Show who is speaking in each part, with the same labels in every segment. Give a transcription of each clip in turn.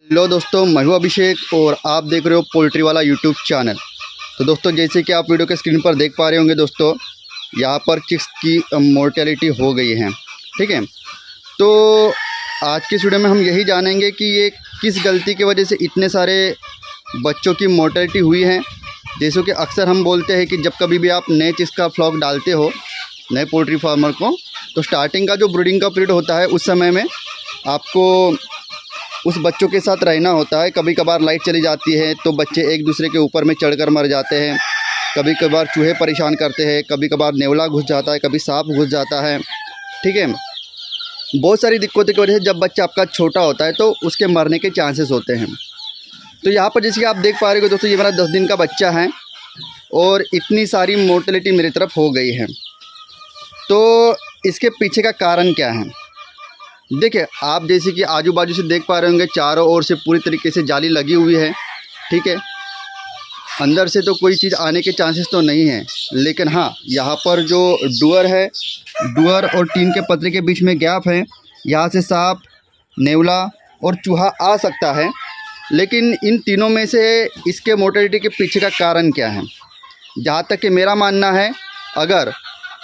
Speaker 1: Hello दोस्तों, मैं हूं अभिषेक और आप देख रहे हो पोल्ट्री वाला यूट्यूब चैनल। तो दोस्तों, जैसे कि आप वीडियो के स्क्रीन पर देख पा रहे होंगे दोस्तों, यहाँ पर चिक्स की मोर्टेलिटी हो गई है। ठीक है, तो आज की वीडियो में हम यही जानेंगे कि ये किस गलती की वजह से इतने सारे बच्चों की मोर्टेलिटी हुई है। जैसे कि अक्सर हम बोलते हैं कि जब कभी भी आप नए चिक्स का फ्लॉक डालते हो नए पोल्ट्री फार्मर को, तो स्टार्टिंग का जो ब्रीडिंग का पीरियड होता है उस समय में आपको उस बच्चों के साथ रहना होता है। कभी कभार लाइट चली जाती है तो बच्चे एक दूसरे के ऊपर में चढ़कर मर जाते हैं। कभी कभार चूहे परेशान करते हैं, कभी कभार नेवला घुस जाता है, कभी सांप घुस जाता है। ठीक है, बहुत सारी दिक्कतों की वजह से जब बच्चा आपका छोटा होता है तो उसके मरने के चांसेस होते हैं। तो यहाँ पर जैसे कि आप देख पा रहे हो दोस्तों, ये मेरा 10 दिन का बच्चा है और इतनी सारी मोर्टेलिटी मेरी तरफ हो गई है। तो इसके पीछे का कारण क्या है? देखिए, आप जैसे कि आजू बाजू से देख पा रहे होंगे, चारों ओर से पूरी तरीके से जाली लगी हुई है। ठीक है, अंदर से तो कोई चीज़ आने के चांसेस तो नहीं है, लेकिन हाँ, यहाँ पर जो डुअर है, डुअर और टीन के पतरे के बीच में गैप है, यहाँ से सांप, नेवला और चूहा आ सकता है। लेकिन इन तीनों में से इसके मोर्टेलिटी के पीछे का कारण क्या है? जहाँ तक कि मेरा मानना है, अगर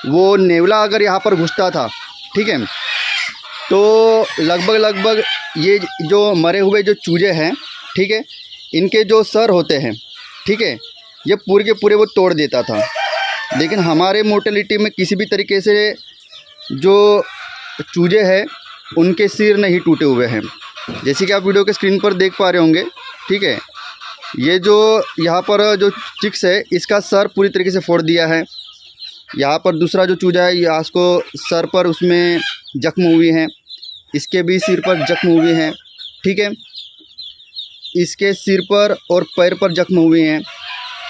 Speaker 1: वो नेवला अगर यहाँ पर घुसता था, ठीक है, तो लगभग ये जो मरे हुए जो चूजे हैं, ठीक है, इनके जो सर होते हैं, ठीक है, ये पूरे के पूरे वो तोड़ देता था। लेकिन हमारे मोर्टेलिटी में किसी भी तरीके से जो चूजे हैं उनके सिर नहीं टूटे हुए हैं। जैसे कि आप वीडियो के स्क्रीन पर देख पा रहे होंगे, ठीक है, ये जो यहाँ पर जो चिक्स है इसका सर पूरी तरीके से फोड़ दिया है। यहाँ पर दूसरा जो चूजा है, यहाँ इसको सर पर उसमें जख्म हुई हैं, इसके भी सिर पर जख्म हुए हैं। ठीक है, इसके सिर पर और पैर पर जख्म हुए हैं।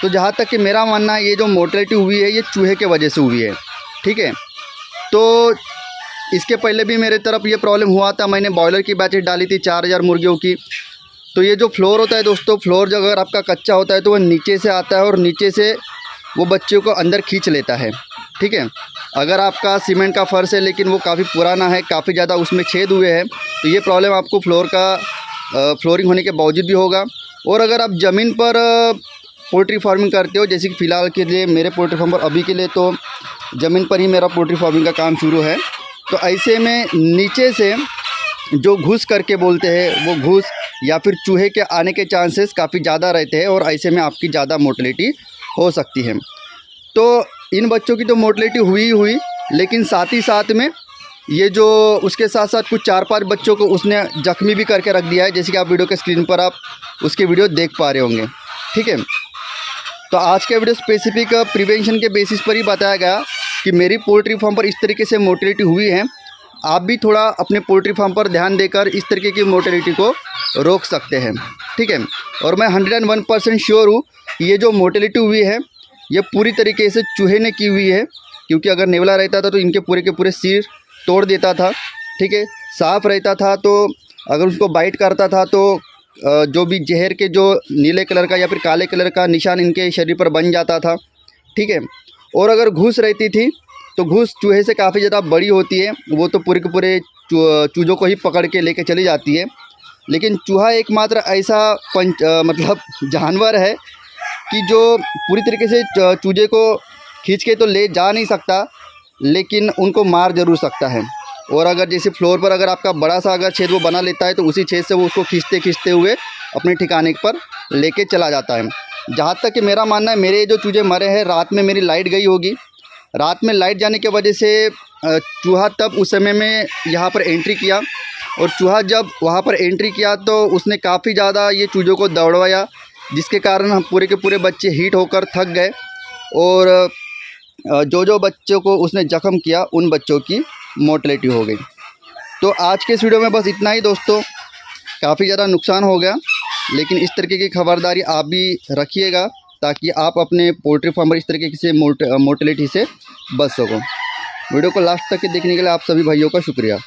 Speaker 1: तो जहाँ तक कि मेरा मानना है, ये जो मोर्टेलिटी हुई है ये चूहे के वजह से हुई है। ठीक है, तो इसके पहले भी मेरे तरफ ये प्रॉब्लम हुआ था। मैंने बॉयलर की बैचेस डाली थी 4000 मुर्गियों की। तो ये जो फ्लोर होता है दोस्तों, फ्लोर जो अगर आपका कच्चा होता है तो वह नीचे से आता है और नीचे से वो बच्चों को अंदर खींच लेता है। ठीक है, अगर आपका सीमेंट का फर्श है लेकिन वो काफ़ी पुराना है, काफ़ी ज़्यादा उसमें छेद हुए हैं, तो ये प्रॉब्लम आपको फ्लोर का फ्लोरिंग होने के बावजूद भी होगा। और अगर आप ज़मीन पर पोल्ट्री फार्मिंग करते हो, जैसे कि फ़िलहाल के लिए मेरे पोल्ट्री फार्म पर अभी के लिए तो ज़मीन पर ही मेरा पोल्ट्री फार्मिंग का काम शुरू है, तो ऐसे में नीचे से जो घुस करके बोलते हैं, वो घुस या फिर चूहे के आने के चांसेस काफ़ी ज़्यादा रहते हैं और ऐसे में आपकी ज़्यादा मोर्टेलिटी हो सकती है। तो इन बच्चों की तो मोर्टेलिटी हुई, लेकिन साथ ही साथ में ये जो उसके साथ साथ कुछ 4-5 बच्चों को उसने जख्मी भी करके रख दिया है, जैसे कि आप वीडियो के स्क्रीन पर आप उसके वीडियो देख पा रहे होंगे। ठीक है, तो आज का वीडियो स्पेसिफिक प्रिवेंशन के बेसिस पर ही बताया गया कि मेरी पोल्ट्री फार्म पर इस तरीके से मोर्टेलिटी हुई है। आप भी थोड़ा अपने पोल्ट्री फार्म पर ध्यान देकर इस तरीके की मोर्टेलिटी को रोक सकते हैं। ठीक है, और मैं 101% श्योर हूँ कि ये जो मोर्टेलिटी हुई है ये पूरी तरीके से चूहे ने की हुई है, क्योंकि अगर नेवला रहता था तो इनके पूरे के पूरे सिर तोड़ देता था। ठीक है, सांप रहता था तो अगर उसको बाइट करता था तो जो भी जहर के जो नीले कलर का या फिर काले कलर का निशान इनके शरीर पर बन जाता था। ठीक है, और अगर घूस रहती थी तो घूस चूहे से काफ़ी ज़्यादा बड़ी होती है, वो तो पूरे के पूरे चूज़ों को ही पकड़ के लेके चली जाती है। लेकिन चूहा एकमात्र ऐसा मतलब जानवर है कि जो पूरी तरीके से चूजे को खींच के तो ले जा नहीं सकता, लेकिन उनको मार ज़रूर सकता है। और अगर जैसे फ्लोर पर अगर आपका बड़ा सा अगर छेद वो बना लेता है तो उसी छेद से वो उसको खींचते हुए अपने ठिकाने पर लेके चला जाता है। जहाँ तक कि मेरा मानना है, मेरे जो चूजे मरे हैं, रात में मेरी लाइट गई होगी। रात में लाइट जाने की वजह से चूहा तब उस समय में यहाँ पर एंट्री किया, और चूहा जब वहाँ पर एंट्री किया तो उसने काफ़ी ज़्यादा ये चूज़ों को दौड़वाया, जिसके कारण हम पूरे के पूरे बच्चे हीट होकर थक गए और जो बच्चों को उसने ज़ख्म किया उन बच्चों की मोर्टेलिटी हो गई। तो आज के इस वीडियो में बस इतना ही दोस्तों। काफ़ी ज़्यादा नुकसान हो गया, लेकिन इस तरीके की खबरदारी आप भी रखिएगा ताकि आप अपने पोल्ट्री फार्म पर इस तरीके से मोर्टेलिटी से बच सको। वीडियो को लास्ट तक के देखने के लिए आप सभी भाइयों का शुक्रिया।